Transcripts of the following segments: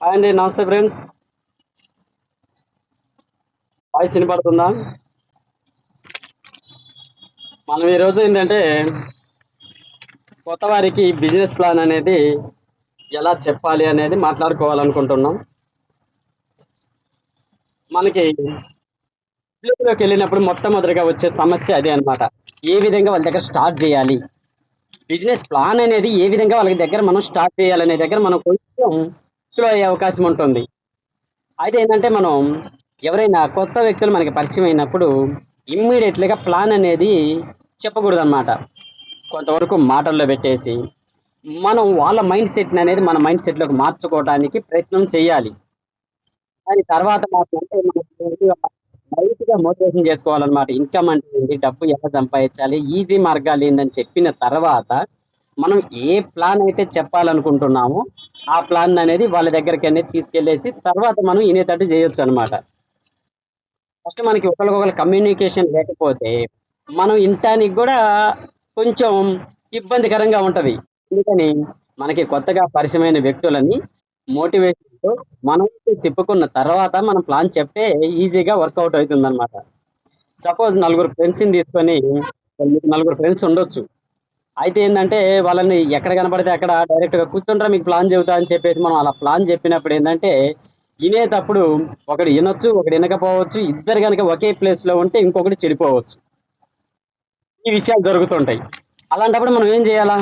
Hi అండి. నమస్తే friends. Voice వినపడుతుందా? మనం ఈరోజు ఏంటంటే, కొత్త వారికి బిజినెస్ ప్లాన్ అనేది ఎలా చెప్పాలి అనేది మాట్లాడుకోవాలనుకుంటున్నాం. మనకి ఉద్యోగంలోకి వెళ్ళినప్పుడు మొట్టమొదటిగా వచ్చే సమస్య అదే అన్నమాట. ఏ విధంగా వాళ్ళ దగ్గర స్టార్ట్ చేయాలి? బిజినెస్ ప్లాన్ అనేది ఏ విధంగా వాళ్ళ దగ్గర మనం స్టార్ట్ చేయాలనే దగ్గర మనం కొంచెం స్లో అయ్యే అవకాశం ఉంటుంది. అయితే ఏంటంటే, మనం ఎవరైనా కొత్త వ్యక్తులు మనకి పరిచయం అయినప్పుడు ఇమ్మీడియేట్‌లీగా ప్లాన్ అనేది చెప్పకూడదన్నమాట. కొంతవరకు మాటల్లో పెట్టేసి, మనం వాళ్ళ మైండ్ సెట్‌ని అనేది మన మైండ్ సెట్‌లోకి మార్చుకోవడానికి ప్రయత్నం చేయాలి. దాని తర్వాత మాత్రం అంటే మనకు లైట్‌గా మోటివేషన్ చేసుకోవాలన్నమాట. ఇన్‌కమ్ అంటే ఏంటి? డబ్బు ఎలా సంపాదించాలి? ఈజీ మార్గాలేందని చెప్పిన తర్వాత, మనం ఏ ప్లాన్ అయితే చెప్పాలనుకుంటున్నామో, ఆ ప్లాన్ అనేది వాళ్ళ దగ్గరికనేది తీసుకెళ్ళేసి తర్వాత మనం ఇనేతట్టు చేయొచ్చన్నమాట. ఫస్ట్ మనకి ఒకళ్ళకొకళ్ళు కమ్యూనికేషన్ లేకపోతే, మనం ఇంటానికి గూడా కొంచెం ఇబ్బందికరంగా ఉంటది. అందుకని మనకి కొత్తగా పరిచయమైన వ్యక్తులని మోటివేషన్‌తో మనం తిప్పుకున్న తర్వాత మనం ప్లాన్ చెప్తే ఈజీగా వర్కౌట్ అయితుందనమాట. సపోజ్ నలుగురు ఫ్రెండ్స్‌ని తీసుకొని మీకు నలుగురు ఫ్రెండ్స్ ఉండొచ్చు. అయితే ఏందంటే వాళ్ళని ఎక్కడ కనపడితే అక్కడ డైరెక్ట్‌గా కూర్చోండ్రా మీకు ప్లాన్ చెబుతా అని చెప్పేసి మనం అలా ప్లాన్ చెప్పినప్పుడు ఏందంటే, ఇనేటప్పుడు ఒకడు ఇనొచ్చు, ఒకడు ఇనకపోవచ్చు. ఇద్దరు గనక ఒకే ప్లేస్‌లో ఉంటే ఇంకొకడు చెడిపోవచ్చు. ఈ విషయాలు జరుగుతుంటాయి. అలాంటప్పుడు మనం ఏం చేయాలా?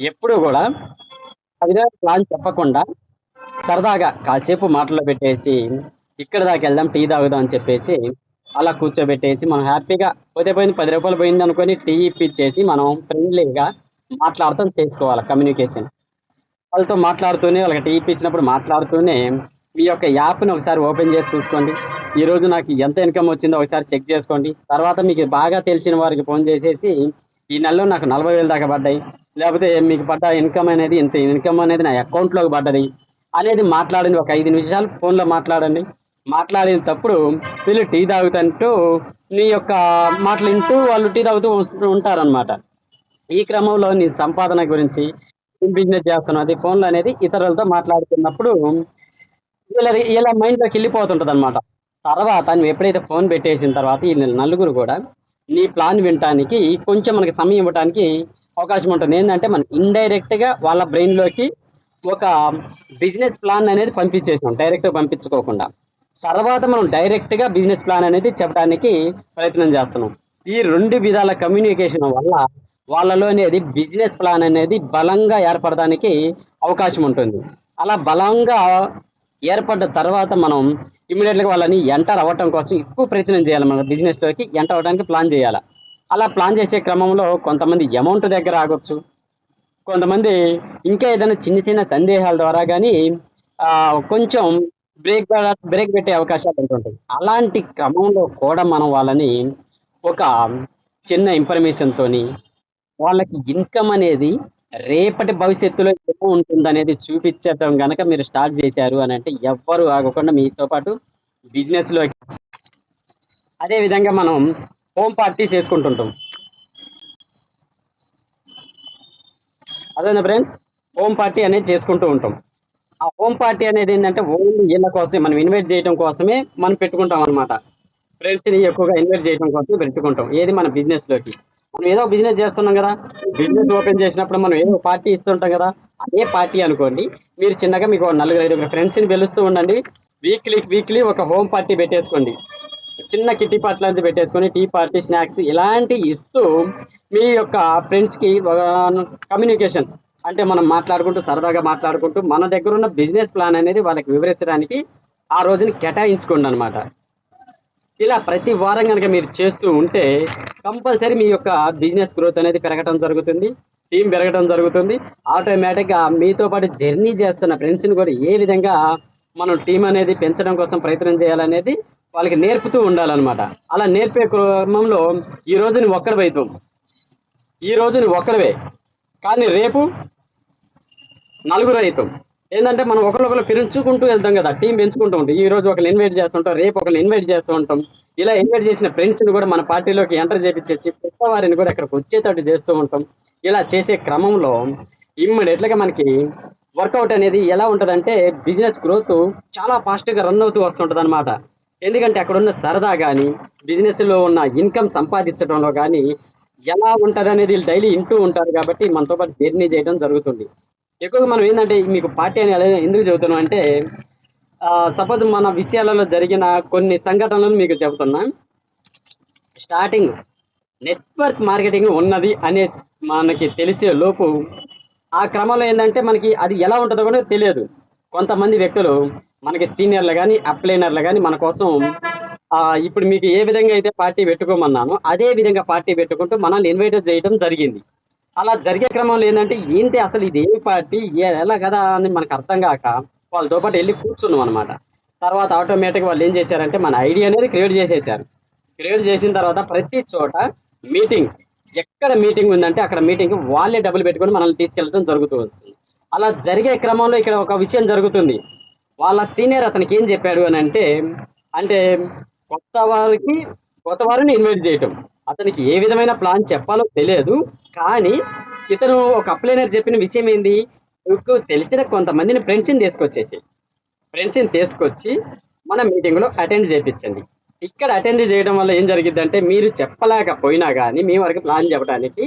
ఎప్పుడు గూడా ఆ విధంగా ప్లాన్ చెప్పకుండా సరదాగా కాసేపు మాటల్లో పెట్టేసి, ఇక్కడి దాకెళ్దాం టీ తాగుదాం అని చెప్పేసి, అలా కూర్చోబెట్టేసి మనం హ్యాపీగా పోతే పోయింది రూ. 10 పోయిందనుకోని టీ ఇప్పిచ్చేసి మనం ఫ్రెండ్లీగా మాట్లాడటం చేసుకోవాలి కమ్యూనికేషన్. వాళ్ళతో మాట్లాడుతూనే వాళ్ళకి టీ ఇప్పించినప్పుడు మాట్లాడుతూనే, మీ యొక్క యాప్‌ని ఒకసారి ఓపెన్ చేసి చూసుకోండి. ఈరోజు నాకు ఎంత ఇన్‌కమ్ వచ్చిందో ఒకసారి చెక్ చేసుకోండి. తర్వాత మీకు బాగా తెలిసిన వారికి ఫోన్ చేసేసి, ఈ నెలలో నాకు 40,000 దాకా పడ్డాయి. లేకపోతే మీకు పడ్డ ఇన్‌కమ్ అనేది ఇంత ఇన్‌కమ్ అనేది నా అకౌంట్‌లోకి పడ్డది. అనేది మాట్లాడండి. ఒక 5 నిమిషాలు ఫోన్‌లో మాట్లాడండి. మాట్లాడినప్పుడు వీళ్ళు టీ తాగుతుంటూ నీ యొక్క మాటలు వింటూ వాళ్ళు టీ తాగుతూ ఉంటారనమాట. ఈ క్రమంలో నీ సంపాదన గురించి, ఏం బిజినెస్ చేస్తున్నావు అది ఫోన్‌లో అనేది ఇతరులతో మాట్లాడుతున్నప్పుడు ఇలా మైండ్‌లోకెళ్ళిపోతుంటదనమాట. తర్వాత నువ్వెప్పుడైతే ఫోన్ పెట్టేసిన తర్వాత ఈ నలుగురు గూడా నీ ప్లాన్ వినటానికి కొంచెం మనకి సమయం ఇవ్వటానికి అవకాశం ఉంటుంది. ఏందంటే మనం ఇండైరెక్ట్‌గా వాళ్ళ బ్రెయిన్‌లోకి ఒక బిజినెస్ ప్లాన్ అనేది పంపించేసాం. డైరెక్ట్‌గా పంపించుకోకుండా. తర్వాత మనం డైరెక్ట్‌గా బిజినెస్ ప్లాన్ అనేది చెప్పడానికి ప్రయత్నం చేస్తున్నాం. ఈ 2 విధాల కమ్యూనికేషన్ వల్ల వాళ్ళలోనేది బిజినెస్ ప్లాన్ అనేది బలంగా ఏర్పడడానికి అవకాశం ఉంటుంది. అలా బలంగా ఏర్పడ్డ తర్వాత మనం ఇమ్మీడియేట్‌గా వాళ్ళని ఎంటర్ అవ్వటం కోసం ఎక్కువ ప్రయత్నం చేయాలి. మన బిజినెస్‌లోకి ఎంటర్ అవ్వడానికి ప్లాన్ చేయాల. అలా ప్లాన్ చేసే క్రమంలో కొంతమంది అమౌంట్ దగ్గర ఆగొచ్చు. కొంతమంది ఇంకా ఏదైనా చిన్న చిన్న సందేహాల ద్వారా గాని కొంచెం బ్రేక్ పెట్టే అవకాశాలు ఉంటుంటాయి. అలాంటి క్రమంలో కూడా మనం వాళ్ళని ఒక చిన్న ఇన్ఫర్మేషన్‌తోని వాళ్ళకి ఇన్‌కమ్ అనేది రేపటి భవిష్యత్తులో ఎలా ఉంటుందనేది చూపిచ్చటం గనక మీరు స్టార్ట్ చేశారు అనంటే ఎవ్వరు ఆగకుండా మీతో పాటు బిజినెస్‌లోకి. అదే విధంగా మనం హోమ్ పార్టీస్ చేసుకుంటుంటాం. అదేనా ఫ్రెండ్స్? హోమ్ పార్టీ అనేది చేసుకుంటూ ఉంటాం. ఆ హోమ్ పార్టీ అనేదేంటంటే ఓన్లీ ఈళ్ళ కోసమే మనం ఇన్వైట్ చేయటం కోసమే మనం పెట్టుకుంటామనమాట. ఫ్రెండ్స్‌ని ఎక్కువగా ఇన్వైట్ చేయటం కోసం పెట్టుకుంటాం. ఏది మన బిజినెస్‌లోకి. మనం ఏదో బిజినెస్ చేస్తున్నాం గదా! బిజినెస్ ఓపెన్ చేసినప్పుడు మనం ఏదో పార్టీ ఇస్తుంటాం గదా! అదే పార్టీ అనుకోండి. మీరు చిన్నగా మీకు ఓ నలుగురు, ఐదుగురు ఫ్రెండ్స్‌ని పిలుస్తూ ఉండండి. వీక్లీ ఒక హోమ్ పార్టీ పెట్టేసుకోండి. చిన్న కిట్టి పార్టీ లాంటిది పెట్టేసుకొని టీ పార్టీ, స్నాక్స్ ఇలాంటియి ఇస్తూ మీ యొక్క ఫ్రెండ్స్‌కి కమ్యూనికేషన్ అంటే మనం మాట్లాడుకుంటూ సరదాగా మాట్లాడుకుంటూ మన దగ్గరున్న బిజినెస్ ప్లాన్ అనేది వాళ్ళకి వివరించడానికి ఆ రోజుని కేటాయించుకోండనమాట. ఇలా ప్రతి వారం గనక మీరు చేస్తూ ఉంటే కంపల్సరీ మీ యొక్క బిజినెస్ గ్రోత్ అనేది పెరగటం జరుగుతుంది. టీమ్ పెరగటం జరుగుతుంది. ఆటోమేటిక్‌గా మీతో పాటు జర్నీ చేస్తున్న ఫ్రెండ్స్‌ని కూడా ఏ విధంగా మనం టీమ్ అనేది పెంచడం కోసం ప్రయత్నం చేయాలనేది వాళ్ళకి నేర్పుతూ ఉండాలనమాట. అలా నేర్పే క్రమంలో ఈరోజు నువ్వు ఒక్కడివైతావు. ఈరోజు నువ్వు ఒక్కడివే. కానీ రేపు నలుగురైతాం. ఏందంటే మనం ఒకళ్ళొకళ్ళు పెంచుకుంటూ వెళ్తాం గదా! టీమ్ పెంచుకుంటూ ఉంటాం. ఈరోజు ఒకళ్ళని ఇన్వైట్ చేస్తుంటాం. రేపు ఒకళ్ళని ఇన్వైట్ చేస్తూ ఉంటాం. ఇలా ఇన్వైట్ చేసిన ఫ్రెండ్స్‌ని గూడా మన పార్టీలోకి ఎంటర్ చేపిచ్చేసి కొత్త వారిని గూడా ఇక్కడికొచ్చేటట్టు చేస్తూ ఉంటాం. ఇలా చేసే క్రమంలో ఇమ్మీడియేట్‌గా మనకి వర్కౌట్ అనేది ఎలా ఉంటదంటే, బిజినెస్ గ్రోత్ చాలా ఫాస్ట్‌గా రన్ అవుతూ వస్తుంటదనమాట. ఎందుకంటే అక్కడున్న సరదా గాని, బిజినెస్‌లో ఉన్న ఇన్‌కమ్ సంపాదించడంలో గాని, ఎలా ఉంటదనేది ఈళ్ళు డైలీ ఇంటూ ఉంటారు కాబట్టి, మనతో పాటు జర్నీ చేయడం జరుగుతుంది. ఎక్కువగా మనం ఏందంటే, మీకు పార్టీ అని ఎలా ఎందుకు చెబుతున్నాం అంటే, సపోజ్ మన విషయాలలో జరిగిన కొన్ని సంఘటనలను మీకు చెబుతున్నా. స్టార్టింగ్ నెట్వర్క్ మార్కెటింగ్ ఉన్నది అనే మనకి తెలిసే లోపు ఆ క్రమంలో ఏందంటే మనకి అది ఎలా ఉంటదో కూడా తెలియదు. కొంతమంది వ్యక్తులు మనకి సీనియర్‌లు గాని, అప్‌లైనర్‌లు గాని మన కోసం ఇప్పుడు మీకు ఏ విధంగా అయితే పార్టీ పెట్టుకోమన్నానో, అదే విధంగా పార్టీ పెట్టుకుంటూ మనల్ని ఇన్వైట్ చేయడం జరిగింది. అలా జరిగే క్రమంలో ఏందంటే, ఏంటి అసలు ఇదేమి పార్టీ? ఎలా కదా అని మనకు అర్థం గాక, వాళ్ళతో పాటు ఎళ్లి కూర్చున్నామనమాట. తర్వాత ఆటోమేటిక్‌గా వాళ్ళేం చేశారంటే, మన ఐడీ అనేది క్రియేట్ చేసేసారు. క్రియేట్ చేసిన తర్వాత ప్రతి చోట మీటింగ్. ఎక్కడ మీటింగ్ ఉందంటే, అక్కడ మీటింగ్ వాళ్ళే డబ్బులు పెట్టుకొని మనల్ని తీసుకెళ్ళడం జరుగుతూ వచ్చింది. అలా జరిగే క్రమంలో ఇక్కడ ఒక విషయం జరుగుతుంది. వాళ్ళ సీనియర్ అతనికి ఏం చెప్పాడు అనంటే, అంటే కొత్త వారికి కొత్త వారిని ఇన్వైట్ చేయటం. అతనికి ఏ విధమైన ప్లాన్ చెప్పాలో తెలియదు. కానీ ఇతను ఒక అప్లైనర్ చెప్పిన విషయం ఏంది? మీకు తెలిసిన కొంతమందిని ఫ్రెండ్స్‌ని తీసుకొచ్చేసేయి. ఫ్రెండ్స్‌ని తీసుకొచ్చి మన మీటింగ్‌లో అటెండ్ చేపిచ్చండి. ఇక్కడ అటెండ్ చేయడం వల్ల ఏం జరిగిద్దంటే, మీరు చెప్పలేకపోయినా గానీ, మీ వరకు ప్లాన్ చెప్పడానికి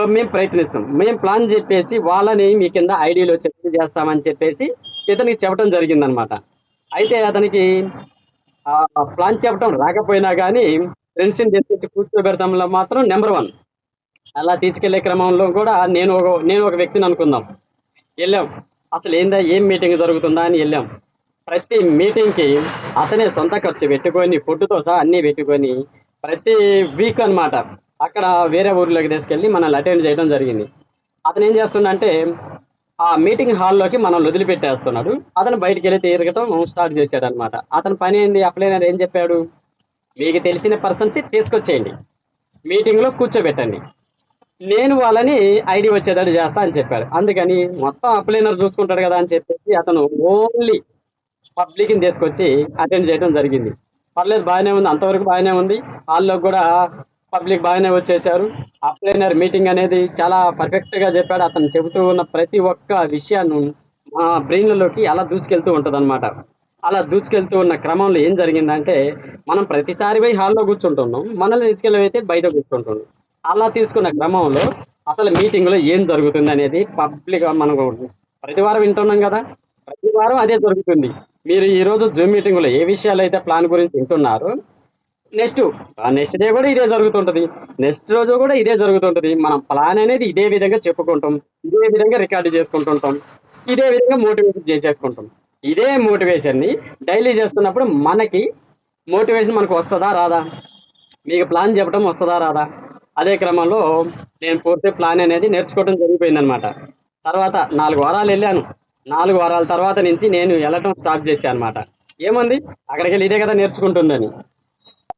మేము ప్రయత్నిస్తాం. మేము ప్లాన్ చెప్పేసి వాళ్ళని మీ కింద ఐడీలో సెట్ చేస్తామని చెప్పేసి ఇతనికి చెప్పడం జరిగిందనమాట. అయితే అతనికి ప్లాన్ చెప్పడం రాకపోయినా గానీ, ఫ్రెండ్స్‌ని తీసుకొచ్చి కూర్చోబెడతంలో మాత్రం నంబర్ 1. అలా తీసుకెళ్ళే క్రమంలో కూడా నేను ఒక వ్యక్తిని అనుకుందాం. ఎళ్ళాం. ఏం మీటింగ్ జరుగుతుందా అని ఎళ్ళాం. ప్రతి మీటింగ్‌కి అతనే సొంత ఖర్చు పెట్టుకొని, ఫుడ్‌తో సహా అన్నీ పెట్టుకొని, ప్రతి వీక్ అన్నమాట. అక్కడ వేరే ఊర్లోకి తీసుకెళ్ళి మనల్ని అటెండ్ చేయడం జరిగింది. అతనేం చేస్తుండంటే, ఆ మీటింగ్ హాల్‌లోకి మనల్ని వదిలిపెట్టేస్తున్నాడు. అతను బయటికెళ్ళి తిరగటం స్టార్ట్ చేశాడన్నమాట. అతని పనేంది అప్లైనర్ ఏం చెప్పాడు? మీకు తెలిసిన పర్సన్స్‌ని తీసుకొచ్చేయండి. మీటింగ్‌లో కూర్చోబెట్టండి. నేను వాళ్ళని ఐడీ వచ్చేటట్టు చేస్తా అని చెప్పాడు. అందుకని మొత్తం అప్లైనర్ చూసుకుంటాడు కదా అని చెప్పేసి అతను ఓన్లీ పబ్లిక్‌ని తీసుకొచ్చి అటెండ్ చేయడం జరిగింది. పర్లేదు బాగానే ఉంది. అంతవరకు బాగానే ఉంది. హాల్‌లోకి గూడా పబ్లిక్ బాగానే వచ్చేసారు. అప్లైనర్ మీటింగ్ అనేది చాలా పర్ఫెక్ట్‌గా చెప్పాడు. అతను చెబుతూ ఉన్న ప్రతి ఒక్క విషయాన్ని మా బ్రెయిన్‌లలోకి అలా దూసుకెళ్తూ ఉంటదనమాట. అలా దూసుకెళ్తూ ఉన్న క్రమంలో ఏం జరిగిందంటే, మనం ప్రతిసారి పోయి హాల్‌లో కూర్చుంటున్నాం. మనల్ని తీసుకెళ్ళైతే బయట కూర్చుంటున్నాం. అలా తీసుకున్న క్రమంలో అసలు మీటింగ్‌లో ఏం జరుగుతుందనేది పబ్లిక్‌గా మనం ప్రతి వారం వింటున్నాం గదా! ప్రతి వారం అదే జరుగుతుంది. మీరు ఈరోజు జూమ్ మీటింగ్‌లో ఏ విషయాలైతే ప్లాన్ గురించి వింటున్నారో, నెక్స్ట్ నెక్స్ట్ డే గూడా ఇదే జరుగుతుంటది. నెక్స్ట్ రోజు గూడా ఇదే జరుగుతుంటది. మనం ప్లాన్ అనేది ఇదే విధంగా చెప్పుకుంటాం. ఇదే విధంగా రికార్డ్ చేసుకుంటుంటాం. ఇదే విధంగా మోటివేషన్ చేసేసుకుంటాం. ఇదే మోటివేషన్‌ని డైలీ చేసుకున్నప్పుడు మనకి మోటివేషన్ మనకు వస్తదా? రాదా? మీకు ప్లాన్ చెప్పడం వస్తదా? రాదా? అదే క్రమంలో నేను పూర్తి ప్లాన్ అనేది నేర్చుకోవడం జరిగిపోయిందనమాట. తర్వాత 4 వారాలెళ్ళాను. 4 వారాల తర్వాత నుంచి నేను ఎళ్ళటం స్టార్ట్ చేశా అనమాట. ఏముంది అక్కడికెళ్ళి ఇదే కదా నేర్చుకుంటుందని.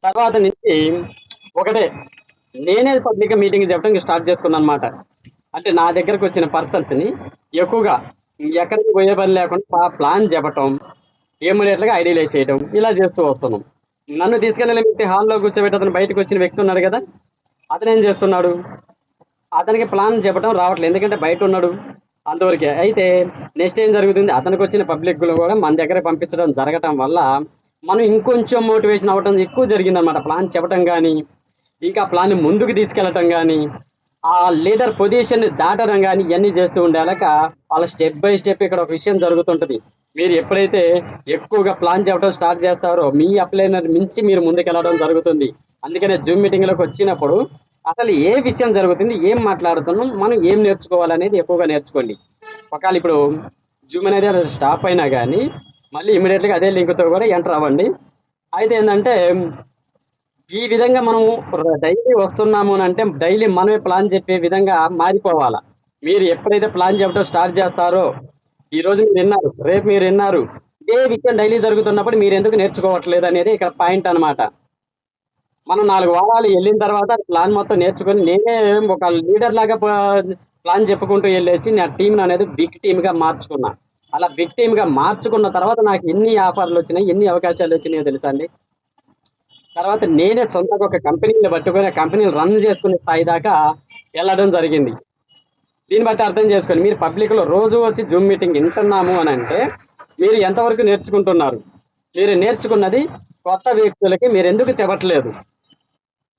తర్వాత నుంచి ఒకటే నేనే పబ్లిక్‌గా మీటింగ్ చెప్పడం స్టార్ట్ చేసుకున్నాననమాట. అంటే నా దగ్గరకొచ్చిన పర్సన్స్‌ని ఎక్కువగా ఎక్కడికి పోయే పని లేకుండా ప్లాన్ చెప్పటం, ఇమ్మీడియేట్‌గా ఐడీలేసేయటం ఇలా చేస్తూ వస్తున్నాం. నన్ను తీసుకెళ్ళిన వ్యక్తి హాల్‌లో కూర్చోబెట్టి అతను బయటకొచ్చిన వ్యక్తి ఉన్నాడు గదా! అతనేం చేస్తున్నాడు? అతనికి ప్లాన్ చెప్పడం రావట్లేదు. ఎందుకంటే బయటున్నాడు. అంతవరకే. అయితే నెక్స్ట్ ఏం జరుగుతుంది? అతనికొచ్చిన పబ్లిక్‌లో గూడా మన దగ్గరకి పంపించడం జరగటం వల్ల, మనం ఇంకొంచెం మోటివేషన్ అవ్వటం ఎక్కువ జరిగిందనమాట. ప్లాన్ చెప్పటం గానీ, ఇంకా ప్లాన్‌ని ముందుకు తీసుకెళ్లటం గానీ, ఆ లీడర్ పొజిషన్‌ని దాటడం గానీ, ఇయన్నీ చేస్తూ ఉండేలక వాళ్ళ స్టెప్ బై స్టెప్ ఇక్కడ ఒక విషయం జరుగుతుంటది. మీరు ఎప్పుడైతే ఎక్కువగా ప్లాన్ చెప్పడం స్టార్ట్ చేస్తారో, మీ అప్లైనర్ మించి మీరు ముందుకెళ్ళడం జరుగుతుంది. అందుకనే జూమ్ మీటింగ్‌లోకొచ్చినప్పుడు అసలు ఏ విషయం జరుగుతుంది? ఏం మాట్లాడుతున్నాం? మనం ఏం నేర్చుకోవాలనేది ఎక్కువగా నేర్చుకోండి. ఒకవేళ ఇప్పుడు జూమ్ అనేది స్టాప్ అయినా గానీ, మళ్ళీ ఇమ్మీడియేట్‌గా అదే లింక్‌తో కూడా ఎంటర్ అవ్వండి. అయితే ఏందంటే, ఈ విధంగా మనం డైలీ వస్తున్నాము అనంటే, డైలీ మనమే ప్లాన్ చెప్పే విధంగా మారిపోవాల. మీరు ఎప్పుడైతే ప్లాన్ చెప్పడం స్టార్ట్ చేస్తారో, ఈరోజు మీరిన్నారు, రేపు మీరిన్నారు. ఇదే విషయం డైలీ జరుగుతున్నప్పుడు మీరెందుకు నేర్చుకోవట్లేదనేది ఇక్కడ పాయింట్ అనమాట. మనం 4 వారాలు ఎళ్ళిన తర్వాత ప్లాన్ మొత్తం నేర్చుకొని నేనే ఒక లీడర్‌లాగా ప్లాన్ చెప్పుకుంటూ ఎళ్ళేసి నా టీమ్‌ననేది బిగ్ టీమ్‌గా మార్చుకున్నా. అలా బిగ్ టీమ్‌గా మార్చుకున్న తర్వాత నాకు ఎన్ని ఆఫర్‌లొచ్చినాయి, ఎన్ని అవకాశాలొచ్చినాయో తెలుసా అండి? తర్వాత నేనే సొంతంగా ఒక కంపెనీని పట్టుకొని, ఆ కంపెనీని రన్ చేసుకునే స్థాయి దాకా ఎళ్ళడం జరిగింది. దీన్ని బట్టి అర్థం చేసుకోండి. మీరు పబ్లిక్లో రోజు వచ్చి జూమ్ మీటింగ్ వింటున్నాము అని అంటే మీరు ఎంతవరకు నేర్చుకుంటున్నారు? మీరు నేర్చుకున్నది కొత్త వ్యక్తులకి మీరు ఎందుకు చెప్పట్లేదు?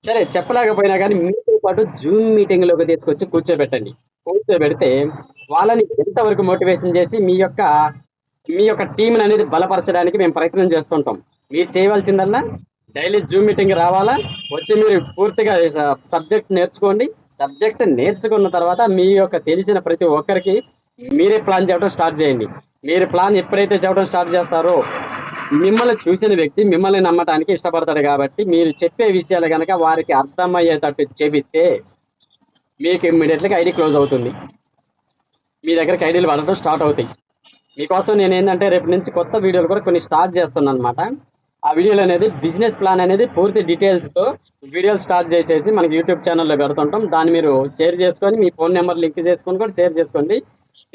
సరే చెప్పలేకపోయినా కానీ మీతో పాటు జూమ్ మీటింగ్లోకి తీసుకొచ్చి కూర్చోబెట్టండి. కూర్చోబెడితే వాళ్ళని ఎంతవరకు మోటివేషన్ చేసి మీ యొక్క టీంని అనేది బలపరచడానికి మేము ప్రయత్నం చేస్తుంటాం. మీరు చేయవలసిందల్లా డైలీ జూమ్ మీటింగ్ రావాలా, వచ్చి మీరు పూర్తిగా సబ్జెక్ట్ నేర్చుకోండి. సబ్జెక్ట్ నేర్చుకున్న తర్వాత మీ యొక్క తెలిసిన ప్రతి ఒక్కరికి మీరే ప్లాన్ చేయడం స్టార్ట్ చేయండి. మీరు ప్లాన్ ఎప్పుడైతే చెప్పడం స్టార్ట్ చేస్తారో మిమ్మల్ని చూసిన వ్యక్తి మిమ్మల్ని నమ్మటానికి ఇష్టపడతాడు కాబట్టి మీరు చెప్పే విషయాలు కనుక వారికి అర్థమయ్యేటట్టు చెబితే మీకు ఇమ్మీడియట్గా ఐడి క్లోజ్ అవుతుంది. మీ దగ్గరికి ఐడీలు పడటం స్టార్ట్ అవుతాయి. మీకోసం నేను ఏంటంటే రేపు నుంచి కొత్త వీడియోలు కూడా కొన్ని స్టార్ట్ చేస్తున్నాను అనమాట. ఆ వీడియోలు అనేది బిజినెస్ ప్లాన్ అనేది పూర్తి డీటెయిల్స్తో వీడియోలు స్టార్ట్ చేసేసి మనకి యూట్యూబ్ ఛానల్లో పెడుతుంటాం. దాన్ని మీరు షేర్ చేసుకొని మీ ఫోన్ నెంబర్ లింక్ చేసుకొని కూడా షేర్ చేసుకోండి.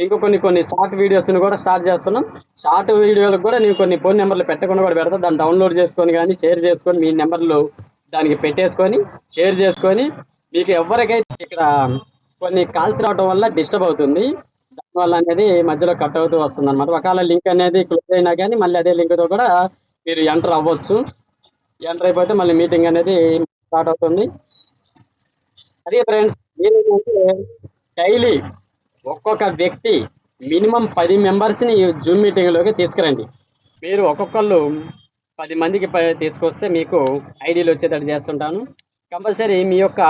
ఇంకో కొన్ని షార్ట్ వీడియోస్ని కూడా స్టార్ట్ చేస్తున్నాం. షార్ట్ వీడియోలకు కూడా నేను కొన్ని ఫోన్ నెంబర్లు పెట్టకుండా కూడా పెడతా. దాన్ని డౌన్లోడ్ చేసుకొని కానీ షేర్ చేసుకొని మీ నెంబర్లు దానికి పెట్టేసుకొని షేర్ చేసుకొని మీకు ఎవరికైతే ఇక్కడ కొన్ని కాల్స్ రావడం వల్ల డిస్టర్బ్ అవుతుంది. దానివల్ల అనేది మధ్యలో కట్ అవుతూ వస్తుంది అనమాట. ఒకవేళ లింక్ అనేది క్లోజ్ అయినా కానీ మళ్ళీ అదే లింక్తో కూడా మీరు ఎంటర్ అవ్వచ్చు. ఎంటర్ అయిపోతే మళ్ళీ మీటింగ్ అనేది స్టార్ట్ అవుతుంది. అదే ఫ్రెండ్స్, మీరు డైలీ ఒక్కొక్క వ్యక్తి మినిమం 10 మెంబర్స్ని జూమ్ మీటింగ్లోకి తీసుకురండి. మీరు ఒక్కొక్కళ్ళు 10 మందికి తీసుకొస్తే మీకు ఐడీలు వచ్చేటట్టు చేస్తుంటాను. కంపల్సరీ మీ యొక్క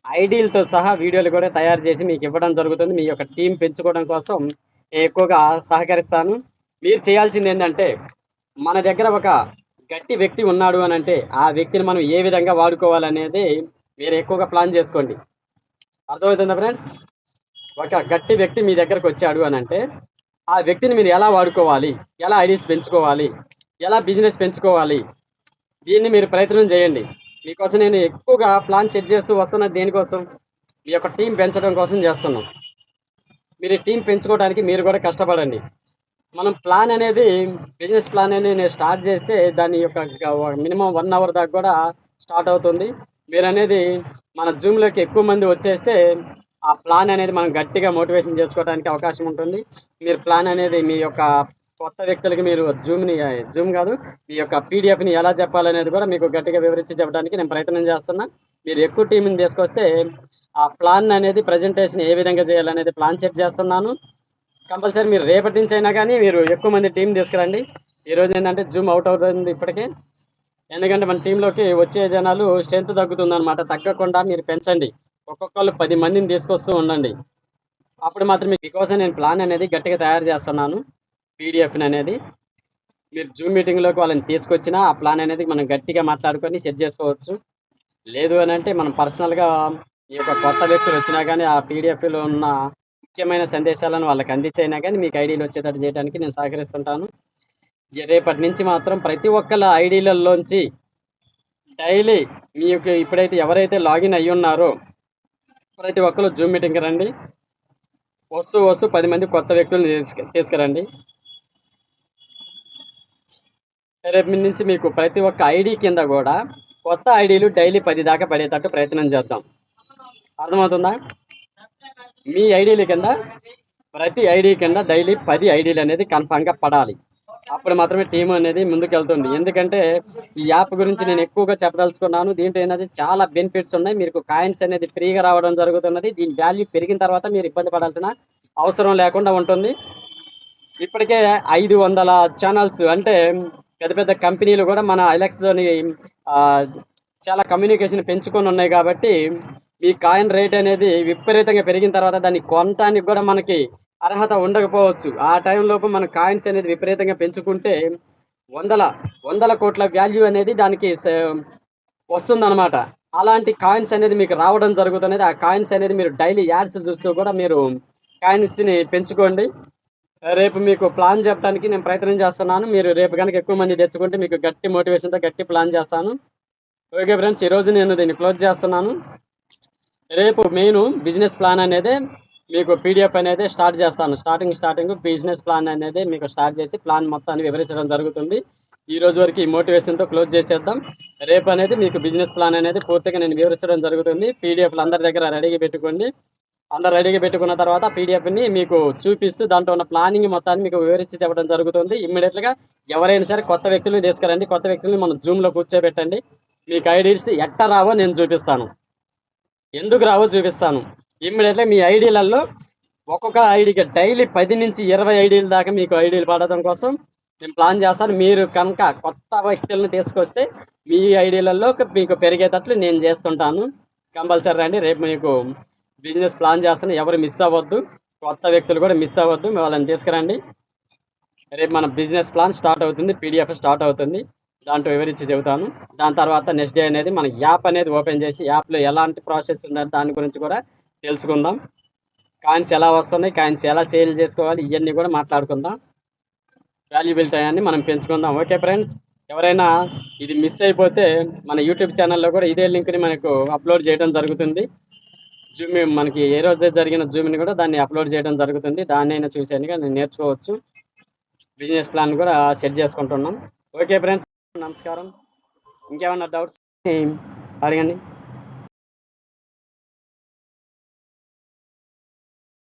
ఐడీలతో సహా వీడియోలు కూడా తయారు చేసి మీకు ఇవ్వడం జరుగుతుంది. మీ యొక్క టీం పెంచుకోవడం కోసం ఎక్కువగా సహకరిస్తాను. మీరు చేయాల్సింది ఏంటంటే మన దగ్గర ఒక గట్టి వ్యక్తి ఉన్నాడు అని అంటే ఆ వ్యక్తిని మనం ఏ విధంగా వాడుకోవాలనేది మీరు ఎక్కువగా ప్లాన్ చేసుకోండి. అర్థమవుతుందా ఫ్రెండ్స్? ఒక గట్టి వ్యక్తి మీ దగ్గరకు వచ్చాడు అని అంటే ఆ వ్యక్తిని మీరు ఎలా వాడుకోవాలి, ఎలా ఐడీస్ పెంచుకోవాలి, ఎలా బిజినెస్ పెంచుకోవాలి, దీన్ని మీరు ప్రయత్నం చేయండి. మీకోసం నేను ఎక్కువగా ప్లాన్ సెట్ చేస్తూ వస్తున్నది దేనికోసం? మీ యొక్క టీం పెంచడం కోసం చేస్తున్నాం. మీరు టీం పెంచుకోవడానికి మీరు కూడా కష్టపడండి. మనం ప్లాన్ అనేది బిజినెస్ ప్లాన్ అనేది నేను స్టార్ట్ చేస్తే దాని యొక్క మినిమం 1 అవర్ దాకా కూడా స్టార్ట్ అవుతుంది. మీరు అనేది మన జూమ్లోకి ఎక్కువ మంది వచ్చేస్తే ఆ ప్లాన్ అనేది మనం గట్టిగా మోటివేషన్ చేసుకోవడానికి అవకాశం ఉంటుంది. మీరు ప్లాన్ అనేది మీ యొక్క కొత్త వ్యక్తులకి మీరు జూమ్ కాదు మీ యొక్క పీడిఎఫ్ని ఎలా చెప్పాలనేది కూడా మీకు గట్టిగా వివరించి చెప్పడానికి నేను ప్రయత్నం చేస్తున్నా. మీరు ఎక్కువ టీంని తీసుకొస్తే ఆ ప్లాన్ అనేది ప్రజెంటేషన్ ఏ విధంగా చేయాలనేది ప్లాన్ సెట్ చేస్తున్నాను. కంపల్సరీ మీరు రేపటి నుంచి అయినా కానీ మీరు ఎక్కువ మంది టీం తీసుకురండి. ఈరోజు ఏంటంటే జూమ్ అవుట్ అవుతుంది ఇప్పటికే. ఎందుకంటే మన టీంలోకి వచ్చే జనాలు స్ట్రెంత్ తగ్గుతుందన్నమాట. తగ్గకుండా మీరు పెంచండి. ఒక్కొక్కళ్ళు 10 మందిని తీసుకొస్తూ ఉండండి. అప్పుడు మాత్రం మీకోసం నేను ప్లాన్ అనేది గట్టిగా తయారు చేస్తున్నాను. పీడిఎఫ్ని అనేది మీరు జూమ్ మీటింగ్లోకి వాళ్ళని తీసుకొచ్చినా ఆ ప్లాన్ అనేది మనం గట్టిగా మాట్లాడుకొని సెట్ చేసుకోవచ్చు. లేదు అని అంటే మనం పర్సనల్గా ఈ యొక్క కొత్త వ్యక్తులు వచ్చినా కానీ ఆ పీడిఎఫ్లో ఉన్న ముఖ్యమైన సందేశాలను వాళ్ళకి అందించైనా కానీ మీకు ఐడీలు వచ్చేటట్టు చేయడానికి నేను సహకరిస్తుంటాను. రేపటి నుంచి మాత్రం ప్రతి ఒక్కళ్ళ ఐడీలలోంచి డైలీ మీకు ఇప్పుడైతే ఎవరైతే లాగిన్ అయ్యి ఉన్నారో ప్రతి ఒక్కరు జూమ్ మీటింగ్కి రండి. వస్తూ 10 మంది కొత్త వ్యక్తులను తీసుకురండి. రేపు నుంచి మీకు ప్రతి ఒక్క ఐడి కింద కూడా కొత్త ఐడీలు డైలీ 10 దాకా పడేటట్టు ప్రయత్నం చేద్దాం. అర్థమవుతుందా? మీ ఐడీల కింద ప్రతి ఐడి కింద డైలీ 10 ఐడీలు అనేది కన్ఫామ్గా పడాలి. అప్పుడు మాత్రమే టీం అనేది ముందుకు వెళ్తుంది. ఎందుకంటే ఈ యాప్ గురించి నేను ఎక్కువగా చెప్పదలుచుకున్నాను. దీంట్లో ఏంటంటే చాలా బెనిఫిట్స్ ఉన్నాయి. మీకు కాయిన్స్ అనేది ఫ్రీగా రావడం జరుగుతున్నది. దీని వాల్యూ పెరిగిన తర్వాత మీరు ఇబ్బంది పడాల్సిన అవసరం లేకుండా ఉంటుంది. ఇప్పటికే 500 ఛానల్స్ అంటే పెద్ద పెద్ద కంపెనీలు కూడా మన ఐలెక్స్తోని చాలా కమ్యూనికేషన్ పెంచుకొని ఉన్నాయి కాబట్టి ఈ కాయిన్ రేట్ అనేది విపరీతంగా పెరిగిన తర్వాత దాన్ని కొనటానికి కూడా మనకి అర్హత ఉండకపోవచ్చు. ఆ టైంలోపు మన కాయిన్స్ అనేది విపరీతంగా పెంచుకుంటే వందల కోట్ల వాల్యూ అనేది దానికి వస్తుందన్నమాట. అలాంటి కాయిన్స్ అనేది మీకు రావడం జరుగుతున్నది. ఆ కాయిన్స్ అనేది మీరు డైలీ యాడ్స్ చూస్తూ కూడా మీరు కాయిన్స్ని పెంచుకోండి. రేపు మీకు ప్లాన్ చెప్పడానికి నేను ప్రయత్నం చేస్తున్నాను. మీరు రేపు కనుక ఎక్కువ మంది తెచ్చుకుంటే మీకు గట్టి మోటివేషన్తో గట్టి ప్లాన్ చేస్తాను. ఓకే ఫ్రెండ్స్, ఈరోజు నేను దీన్ని క్లోజ్ చేస్తున్నాను. రేపు మెయిన్ బిజినెస్ ప్లాన్ అనేది మీకు పీడిఎఫ్ అనేది స్టార్ట్ చేస్తాను. స్టార్టింగ్ బిజినెస్ ప్లాన్ అనేది మీకు స్టార్ట్ చేసి ప్లాన్ మొత్తాన్ని వివరించడం జరుగుతుంది. ఈ రోజు వరకు ఈ మోటివేషన్తో క్లోజ్ చేసేద్దాం. రేపు అనేది మీకు బిజినెస్ ప్లాన్ అనేది పూర్తిగా నేను వివరించడం జరుగుతుంది. పీడిఎఫ్లు అందరి దగ్గర రెడీగా పెట్టుకోండి. అందరు రెడీగా పెట్టుకున్న తర్వాత పీడిఎఫ్ని మీకు చూపిస్తూ దాంట్లో ఉన్న ప్లానింగ్ మొత్తాన్ని మీకు వివరించి చెప్పడం జరుగుతుంది. ఇమ్మీడియట్గా ఎవరైనా సరే కొత్త వ్యక్తులను తీసుకురండి, కొత్త వ్యక్తులను మనం జూమ్లో కూర్చోబెట్టండి. మీకు ఐడీస్ ఎట్ట రావో నేను చూపిస్తాను, ఎందుకు రావో చూపిస్తాను. ఇమ్మీడియట్గా మీ ఐడీలలో ఒక్కొక్క ఐడీకి డైలీ 10 నుంచి 20 ఐడీల దాకా మీకు ఐడీలు పడడం కోసం నేను ప్లాన్ చేస్తాను. మీరు కనుక కొత్త వ్యక్తులను తీసుకొస్తే మీ ఐడీలలో మీకు పెరిగేటట్లు నేను చేస్తుంటాను. కంపల్సరీ రండి. రేపు మీకు బిజినెస్ ప్లాన్ చేస్తాను, ఎవరు మిస్ అవ్వద్దు, కొత్త వ్యక్తులు కూడా మిస్ అవ్వద్దు, వాళ్ళని తీసుకురండి. రేపు మన బిజినెస్ ప్లాన్ స్టార్ట్ అవుతుంది, పీడిఎఫ్ స్టార్ట్ అవుతుంది, దాంట్లో వివరించి చెబుతాను. దాని తర్వాత నెక్స్ట్ డే అనేది మన యాప్ అనేది ఓపెన్ చేసి యాప్లో ఎలాంటి ప్రాసెస్ ఉందని దాని గురించి కూడా తెలుసుకుందాం. కాయిన్స్ ఎలా వస్తున్నాయి, కాయిన్స్ ఎలా సేల్ చేసుకోవాలి, ఇవన్నీ కూడా మాట్లాడుకుందాం. వాల్యుబుల్ టైంని మనం పెంచుకుందాం. ఓకే ఫ్రెండ్స్, ఎవరైనా ఇది మిస్ అయిపోతే మన యూట్యూబ్ ఛానల్లో కూడా ఇదే లింక్ని మనకు అప్లోడ్ చేయడం జరుగుతుంది. జూమ్ మనకి ఏ రోజు జరిగిన జూమ్ని కూడా దాన్ని అప్లోడ్ చేయడం జరుగుతుంది. దాన్నైనా చూసేందుకు నేను నేర్చుకోవచ్చు. బిజినెస్ ప్లాన్ కూడా సెట్ చేసుకుంటున్నాం. ఓకే ఫ్రెండ్స్, నమస్కారం. ఇంకేమన్నా డౌట్స్ అడగండి.